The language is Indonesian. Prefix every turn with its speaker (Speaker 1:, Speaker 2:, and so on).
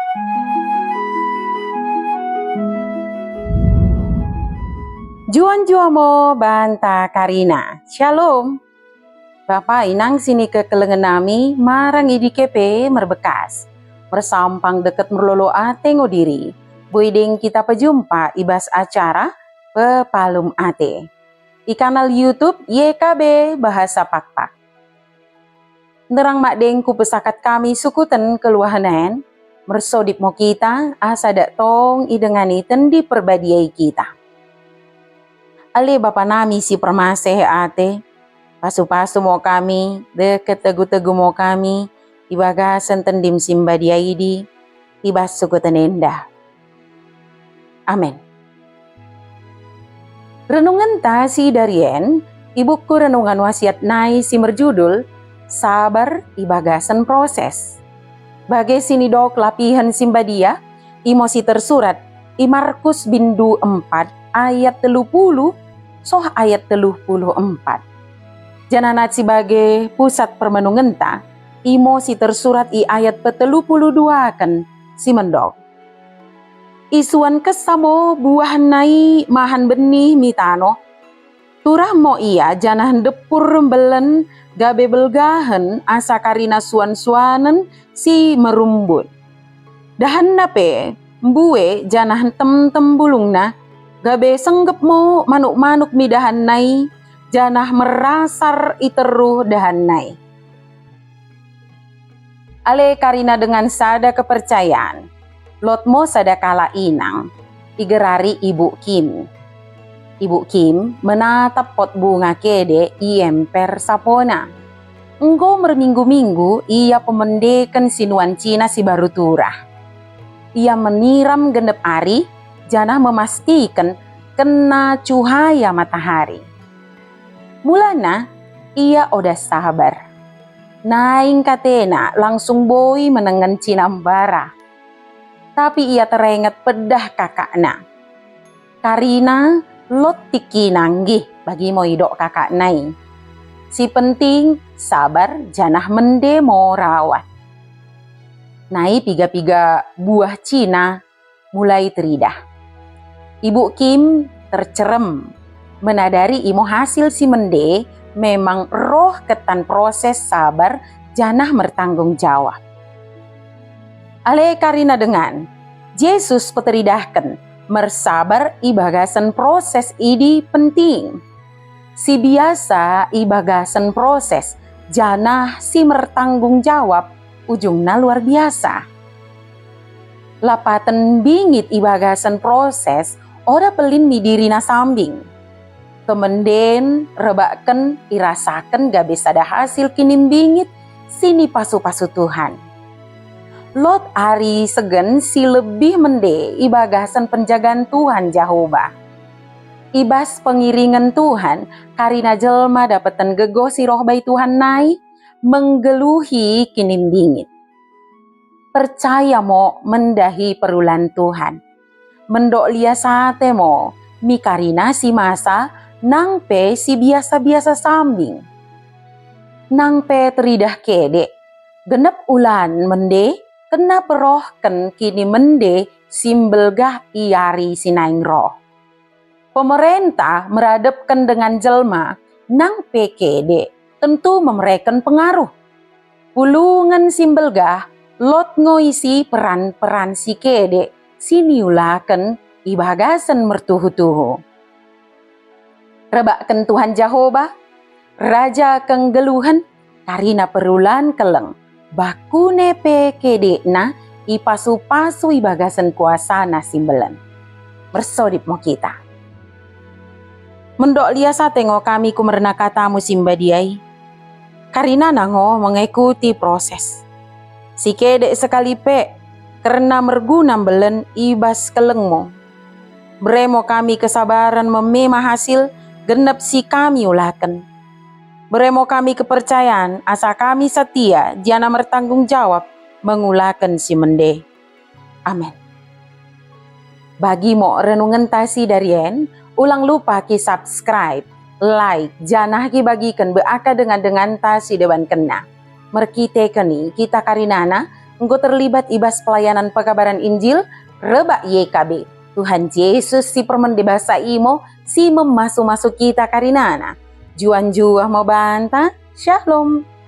Speaker 1: Juan Juamo banta Karina. Shalom. Bapak inang sini ke kelengan nami marang idi kepe merbekas. Mersampang deket merlolo ate ngodiri. Buiding kita pejumpa ibas acara pepalum ate. Di kanal YouTube YKB Bahasa Pakpak. Nerang mak dengku pesakat kami sukuten keluahanen. Mersodip mo kita asa dak tong idengani tendi perbadiai kita. Ale bapa nami si permaseh ate, pasu-pasu mo kami, deket tegu-tegu mo kami, ibagasan tendim simba diaidi, ibas suku tenenda. Amin. Renungan ta si Darien, ibuku renungan wasiat nai si merjudul, sabar ibagasan proses. Bagai sini dok lapihan simba dia, imosi tersurat, i Markus bindu 4, ayat 30, soh ayat 34. Jananat sebagai pusat permenungan ta, imo si tersurat i ayat 32 kan si mendok. Isuan kesamo buahan nai mahan benih mitano, turah mo iya janahan depur belen gabe belgahen asa karina suan-suanen si merumbut. Dahan nape mbue janahan tem-tem bulungna, gabe senggep mo manuk-manuk midahan nai, janah merasar iteruh dahan nai. Ale karina dengan sada kepercayaan, lot mo sada kala inang, igerari Ibu Kim. Ibu Kim menatap pot bunga kede i emper sapona. Enggo merminggu-minggu ia pemendekan sinuan Cina si baru turah. Ia meniram genep ari, janah memastikan kena cahaya matahari. Mulana ia odah sabar. Naing katena langsung boi menengen cinambara. Tapi ia teringat pedah kakakna. Karina lot tiki nanggih bagi moidok kakak nai. Si penting sabar janah mendemo rawat. Nai piga-piga buah Cina mulai teridah. Ibu Kim tercerem, menadari imo hasil si mende memang roh ketan proses sabar janah bertanggung jawab. Ale karina dengan Yesus peteridahkan mersabar ibagasan proses idi penting. Si biasa ibagasan proses janah si mertanggung jawab ujungnya luar biasa. Lapatan bingit ibagasan proses ora pelin midirina sambing. Kemenden rebaken irasaken gabe sada hasil kinim bingit sini pasu-pasu Tuhan. Lot ari segen si lebih mende ibagasan penjagaan Tuhan Jehovah. Ibas pengiringan Tuhan karina jelma dapetan gegoh si roh bayi Tuhan naik menggeluhi kinim bingit. Percaya mo mendahi perulan Tuhan. Mendok lia sate mo mikarina si masa nang pe si biasa-biasa sambing. Nang pe teridah kede genep ulan mende kena perohken kini mende simbelgah iari sinaing roh. Pemerintah meradepkan dengan jelma nang pe kede tentu memereken pengaruh. Pulungan simbelgah lot ngoisi peran-peran si kede siniulaken ibagasan mertuhu-tuhu. Rebaken Tuhan Jehovah, Raja kenggeluhan karina perulan keleng, bakune pe kede na ipasu-pasu ibagasan kuasana simbelen. Mersodip mo kita. Mendok liasa tengok kami kumerna katamu simba diai. Karina nango mengikuti proses. Si kede sekali pe, karena merguna belen ibas kelengmo. Beremo kami kesabaran memema hasil, genep si kami ulaken. Beremo kami kepercayaan, asa kami setia, jana bertanggung jawab, mengulaken si mende. Amin. Bagi mo renungan tasi darien, ulang lupa ki subscribe, like, janah ki bagikan beaka dengan tasi dewan kena. Merkite keni kita karinana engkau terlibat ibas pelayanan pekabaran Injil, rebak YKB. Tuhan Yesus si permende bahasa imo, si memasuk-masuk kita karinana. Juan jua mau banta, shalom.